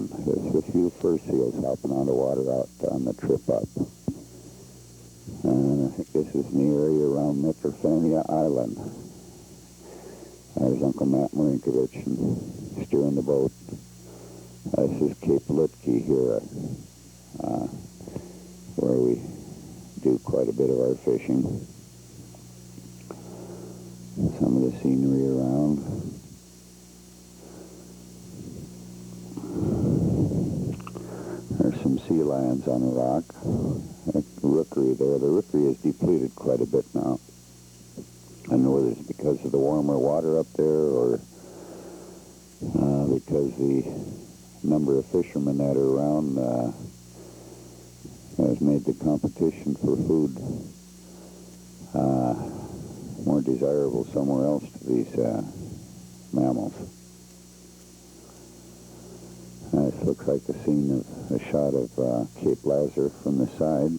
Island. There's a few fur seals hopping on the water out on the trip up. And I think this is in the area around Mitrofania Island. There's Uncle Matt Marinkovich and steering the boat. This is Cape Lutke here, where we do quite a bit of our fishing. Some of the scenery around. There's some sea lions on a rock. The rookery there. The rookery is depleted quite a bit now. I don't know whether it's because of the warmer water up there or because the number of fishermen that are around has made the competition for food more desirable somewhere else to these mammals. This looks like a scene of a shot of Cape Lazar from the side.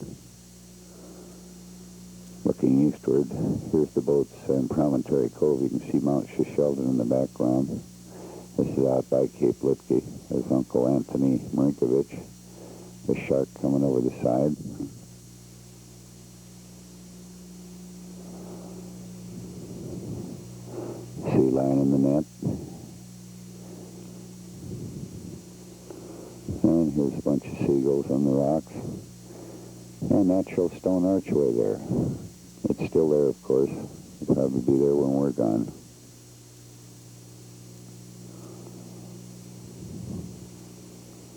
Looking eastward, here's the boats in Promontory Cove. You can see Mount Shishaldin in the background. This is out by Cape Lutke. There's Uncle Anthony Marinkovich, the shark coming over the side. Sea lion in the net. And here's a bunch of seagulls on the rocks. And natural stone archway there. It's still there, of course. It'll probably be there when we're gone.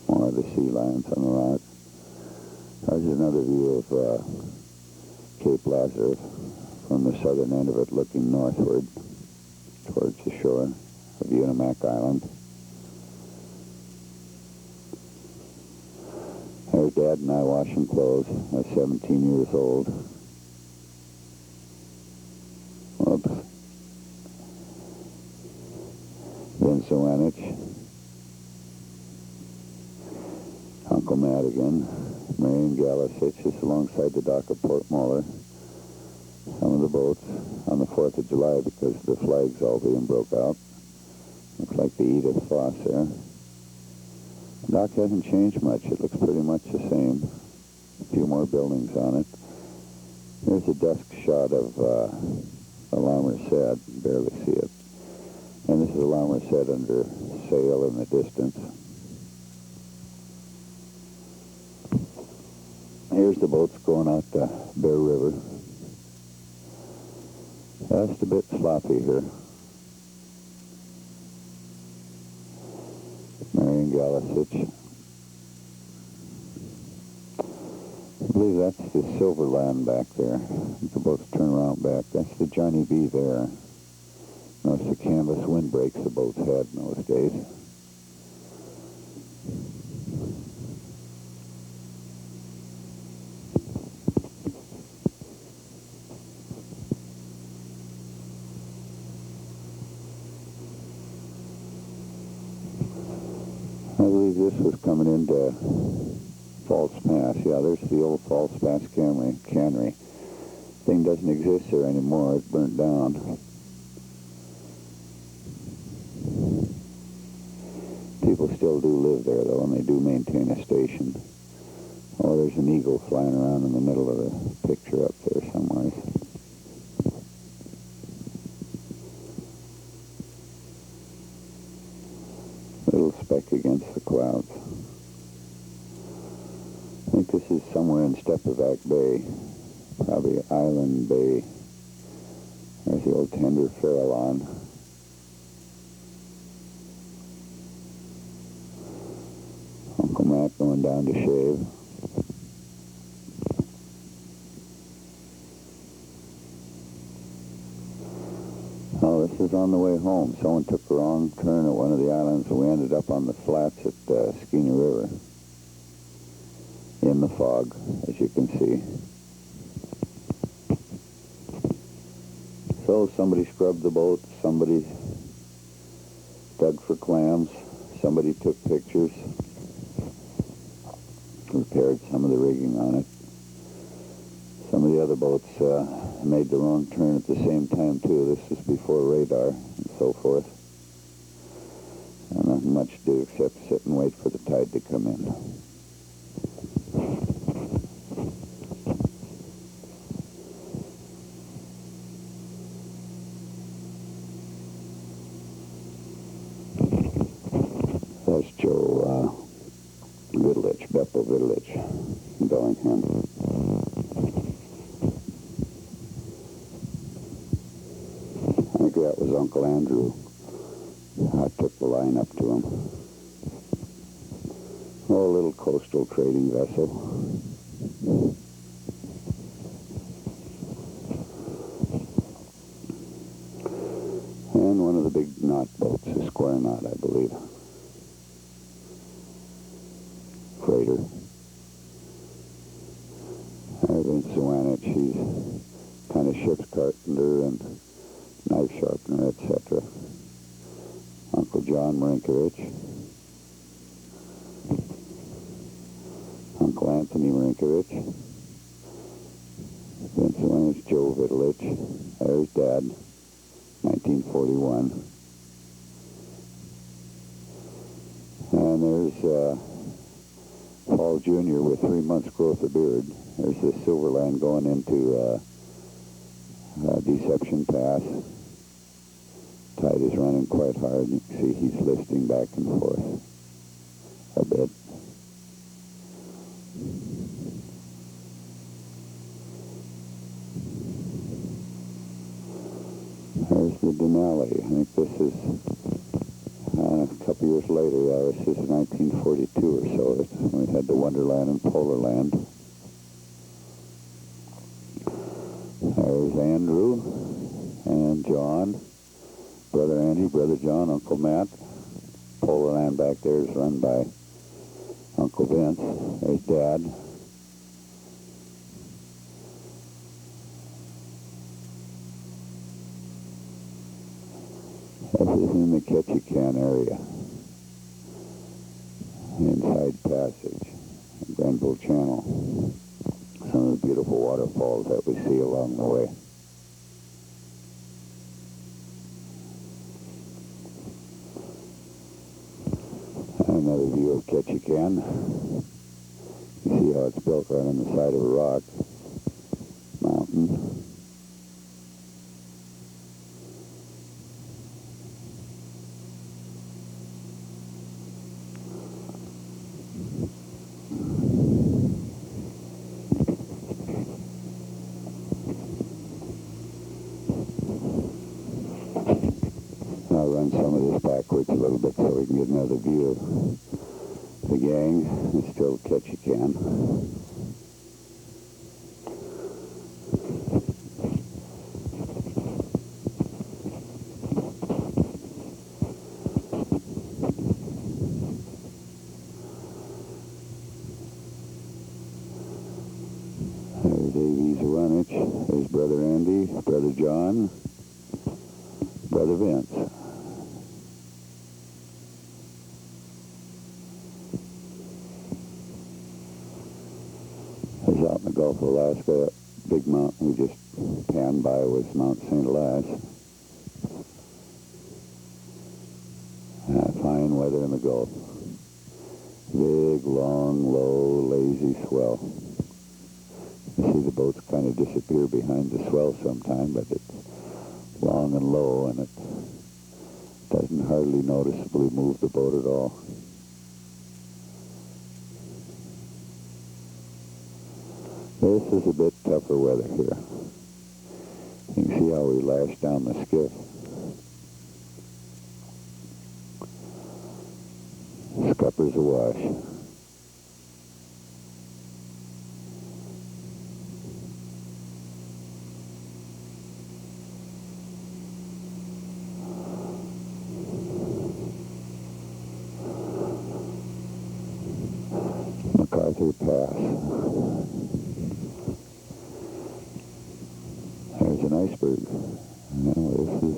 More of the sea lions on the rock. There's another view of Cape Lazar from the southern end of it, looking northward towards the shore of Unimak Island. There's Dad and I washing clothes. I was 17 years old. Whoops. Vince Owenich. Uncle Matt again. Marion Galasich just alongside the dock of Port Muller. Some of the boats on the 4th of July because the flags all being broke out. Looks like the Edith Foss there. The dock hasn't changed much. It looks pretty much the same. A few more buildings on it. There's a dusk shot of Alarmer Head. Barely see it. And this is Alarmer Head under sail in the distance. Here's the boats going out the Bear River. Just a bit sloppy here. Marion Galasich. I believe that's the Silverland back there. The boats turn around back. That's the Johnny B there. Notice the canvas windbreaks the boats had in those days. I believe this was coming into False Pass. Yeah, there's the old False Pass cannery. Thing doesn't exist there anymore. It's burnt down. People still do live there, though, and they do maintain a station. Oh, there's an eagle flying around in the middle of the picture up there somewhere. Little speck against the clouds. I think this is somewhere in Stepovac Bay, probably Island Bay. There's the old tender Farallon. Uncle Matt going down to shave. Oh, this is on the way home. Someone took a wrong turn at one of the islands, and we ended up on the flats at Skeena River. In the fog, as you can see. So somebody scrubbed the boat, somebody dug for clams, somebody took pictures, repaired some of the rigging on it. Some of the other boats made the wrong turn at the same time too. This was before radar and so forth. And much to do except sit and wait for the tide to come in. That's Joe Vidlich, Beppo Vidlich, in Bellingham. I think that was Uncle Andrew. I took the line up to him. Oh, a little coastal trading vessel. And one of the big knot boats, a square knot, I believe. Freighter. Vince Zawanich, he's kind of ship's carpenter and knife sharpener, etc. Uncle John Marinkovich. Uncle Anthony Marinkovich. Vince Zawanich, Joe Vidlich. There's Dad, 1941. And there's Paul Jr. with 3 months growth of beard. There's the Silverland going into Deception Pass. Tide is running quite hard. You can see he's lifting back and forth a bit. There's the Denali. I think this is a couple years later. Yeah, this is 1942 or so. It's when we had the Wonderland and Polarland. There's Andrew and John. Brother Andy, Brother John, Uncle Matt. Polarland back there is run by Uncle Vince. There's Dad. This is in the Ketchikan area. Inside Passage, Grenville Channel. Some of the beautiful waterfalls that we see along the way. Another view of Ketchikan. You see how it's built right on the side of a rock mountain. I'll run some of this backwards a little bit so we can get another view of the gang. It's still Ketchikan. There's A.V. Zawanich. There's Brother Andy, Brother John, Brother Vince. Out in the Gulf of Alaska, that big mountain we just panned by was Mount St. Elias. Fine weather in the Gulf. Big, long, low, lazy swell. You see the boats kind of disappear behind the swell sometime, but it's long and low, and it doesn't hardly noticeably move the boat at all. This is a bit tougher weather here. You can see how we lash down the skiff. Scuppers awash. MacArthur Pass. There's an iceberg. This is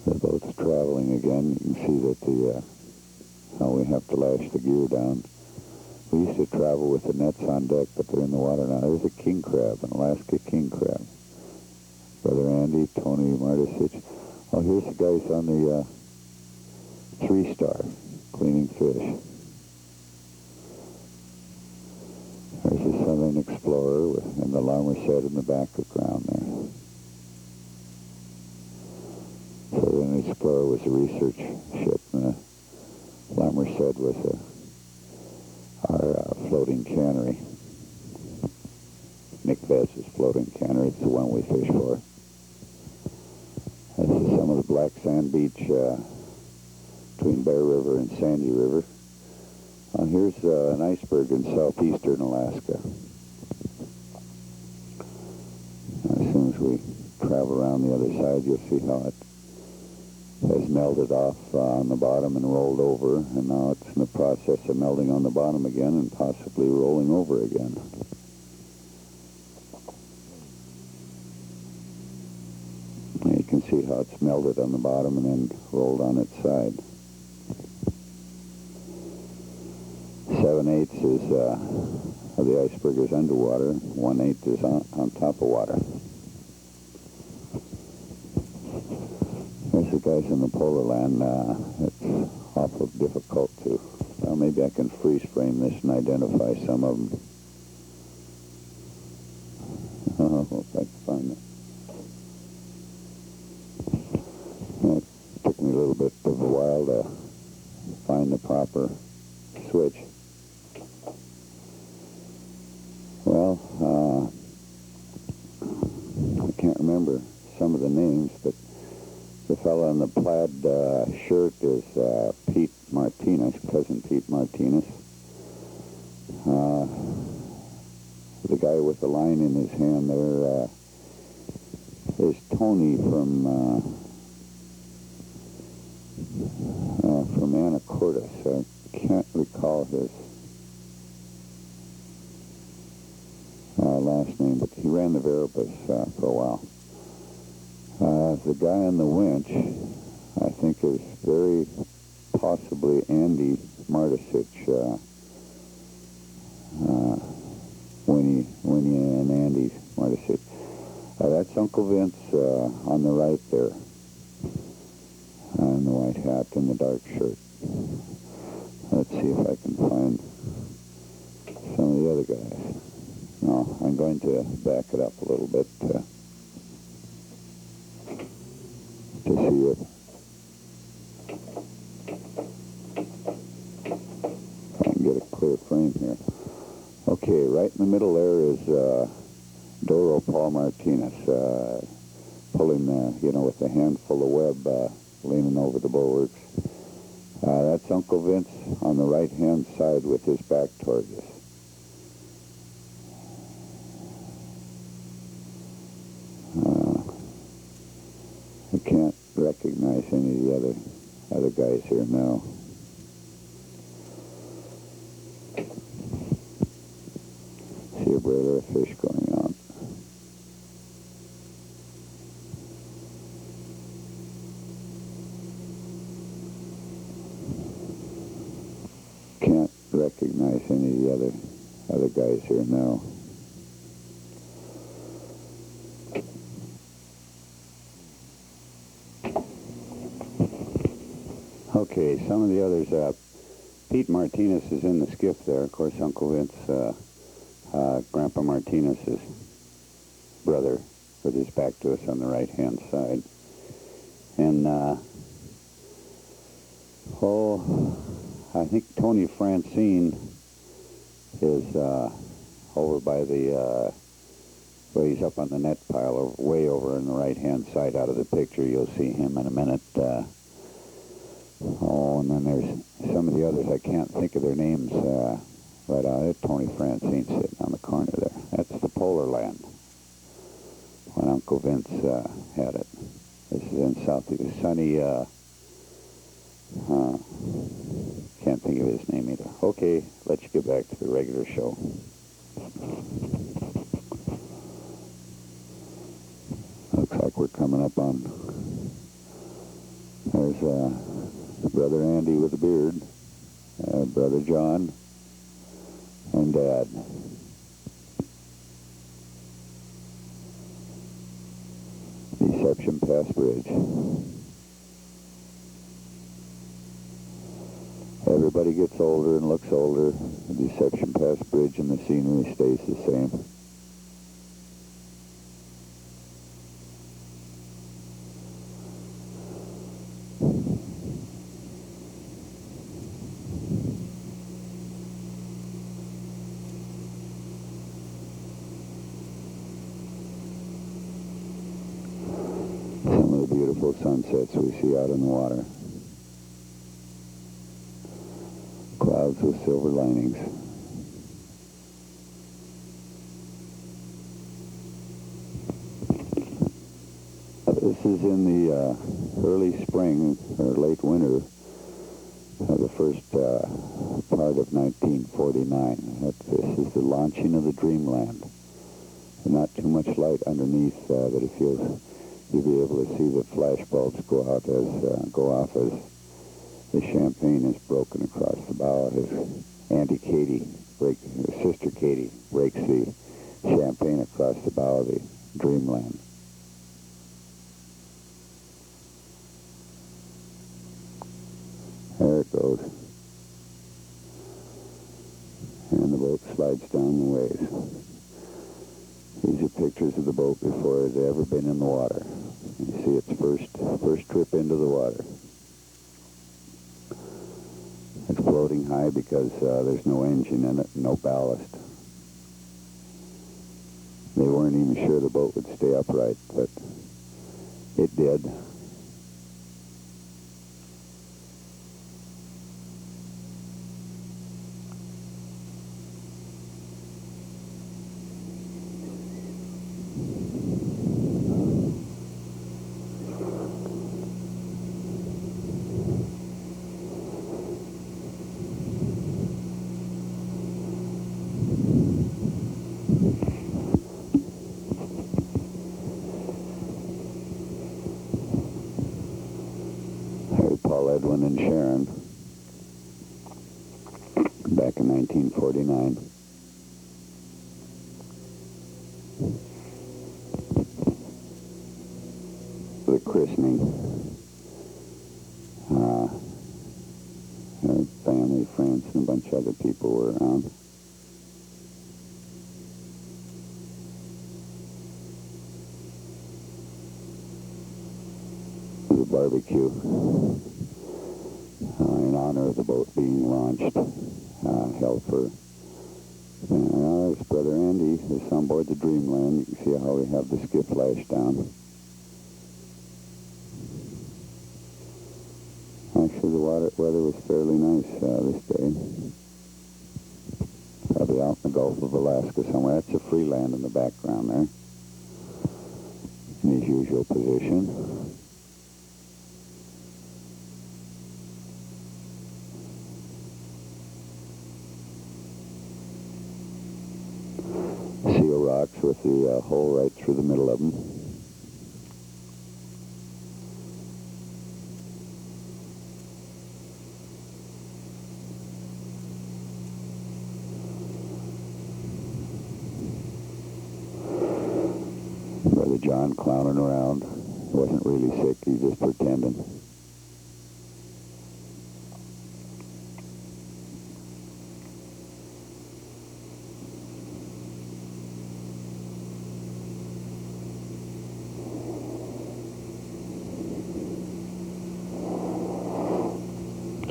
the boat's traveling again. You can see that how we have to lash the gear down. We used to travel with the nets on deck, but they're in the water now. There's a king crab, an Alaska king crab. Brother Andy, Tony Martisich. Oh, here's the guys on the 3-star, cleaning fish. There's a Southern Explorer and the Marmoset in the background there. Southern Explorer was a research ship, and the Marmoset was our floating cannery. Nick Bez's floating cannery. It's the one we fish for. This is some of the black sand beach between Bear River and Sandy River. Here's an iceberg in southeastern Alaska. As soon as we travel around the other side, you'll see how it has melted off on the bottom and rolled over, and now it's in the process of melting on the bottom again and possibly rolling over again. You can see how it's melted on the bottom and then rolled on its side. 7/8 is the iceberg is underwater. 1/8 is on top of water. There's the guys in the polar land. It's awful difficult to. Well, maybe I can freeze frame this and identify some of them. If I can find it. It took me a little bit of a while to find the proper switch. Well, I can't remember some of the names, but the fellow in the plaid shirt is Pete Martinis, Cousin Pete Martinis. The guy with the line in his hand there is Tony from Anacortes. I can't recall his last name, but he ran the Veribus for a while. The guy on the winch, I think, is very possibly Andy Martisich, Winnie and Andy Martisich. That's Uncle Vince on the right there, in the white hat and the dark shirt. Let's see if I can find some of the other guys. No, I'm going to back it up a little bit to see if I can get a clear frame here. Okay, right in the middle there is Doro Paul Martinez, pulling, with a handful of web leaning over the bulwarks. That's Uncle Vince on the right-hand side with his back towards us. I can't recognize any of the other guys here now. See a brother of fish going on. Can't recognize any of the other guys here now. Okay, some of the others, Pete Martinez is in the skiff there. Of course, Uncle Vince, Grandpa Martinez's brother, with his back to us on the right-hand side. And, I think Tony Francine is over by the, he's up on the net pile, way over on the right-hand side out of the picture. You'll see him in a minute. And then there's some of the others. I can't think of their names right out there. Tony Francine sitting on the corner there. That's the polar land when Uncle Vince had it. This is in southeast. Sunny, can't think of his name either. Okay, let's get back to the regular show. Looks like we're coming up on, there's Brother Andy with a beard, Brother John, and Dad. Deception Pass Bridge. Everybody gets older and looks older. The Deception Pass Bridge and the scenery stays the same. Some of the beautiful sunsets we see out in the water. Clouds with silver linings. This is in the early spring or late winter of the first part of 1949. This is the launching of the Dreamland. And not too much light underneath, but if you'll be able to see the flash bulbs go off as the champagne is broken across the bow. As Sister Katie breaks the champagne across the bow of the Dreamland. There it goes. And the boat slides down the waves. These are pictures of the boat before it had ever been in the water. You see its first trip into the water. It's floating high because there's no engine in it, no ballast. They weren't even sure the boat would stay upright, but it did. Paul, Edwin, and Sharon back in 1949. The christening. Family, friends, and a bunch of other people were around. The barbecue in honor of the boat being launched, held for. There's Brother Andy, who's on board the Dreamland. You can see how we have the skiff lash down. Actually, the weather was fairly nice this day. Probably out in the Gulf of Alaska somewhere. That's a free land in the background there, in his usual position. Seal rocks with the hole right through the middle of them. Brother John clowning around. He wasn't really sick, he was just pretending.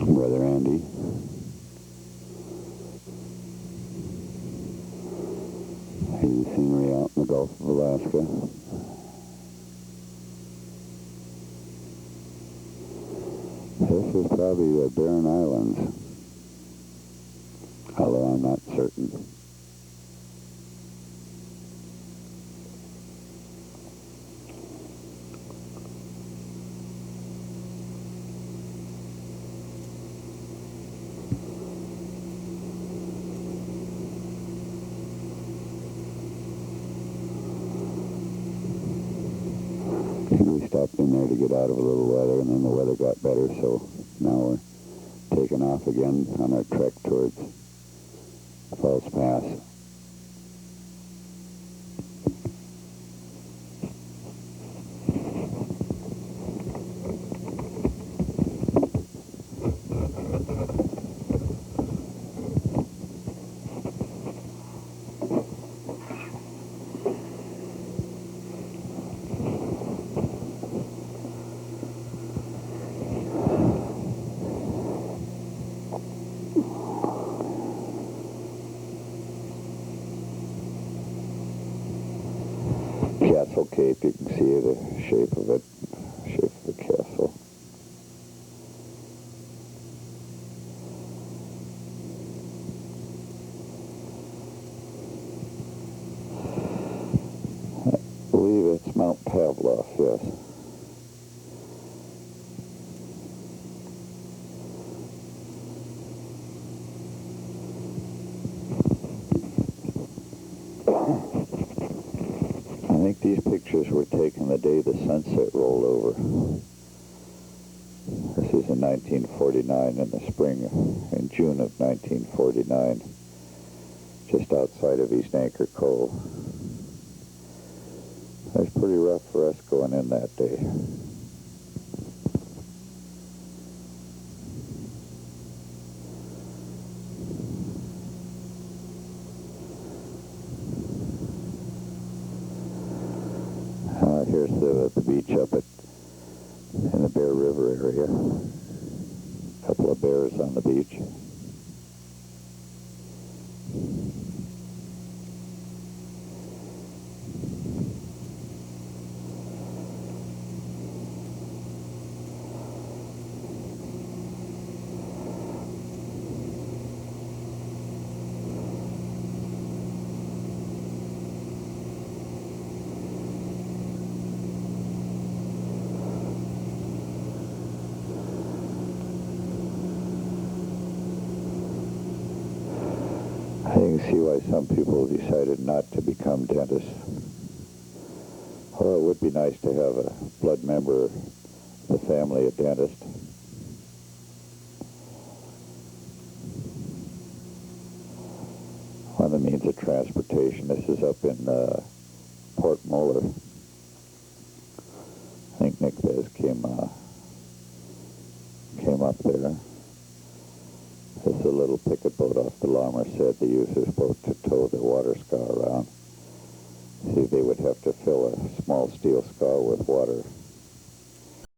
Brother Andy. Here's the scenery out in the Gulf of Alaska. This is probably the Barren Islands, although I'm not certain. We stopped in there to get out of a little weather, and then the weather got better, so now we're taking off again on our trek towards Falls Pass. Mount Pavlov, yes. I think these pictures were taken the day the sunset rolled over. This is in 1949, in the spring, in June of 1949, just outside of East Anchor Cove. It was pretty rough for us going in that day. Here's the beach up in the Bear River area. A couple of bears on the beach. You can see why some people decided not to become dentists. Well, it would be nice to have a blood member of the family a dentist. On the means of transportation, this is up in Port Moller. I think Nick Bez came up there. This is a little picket boat off the Lomerset. They use this boat to tow the water scow around. See, they would have to fill a small steel scow with water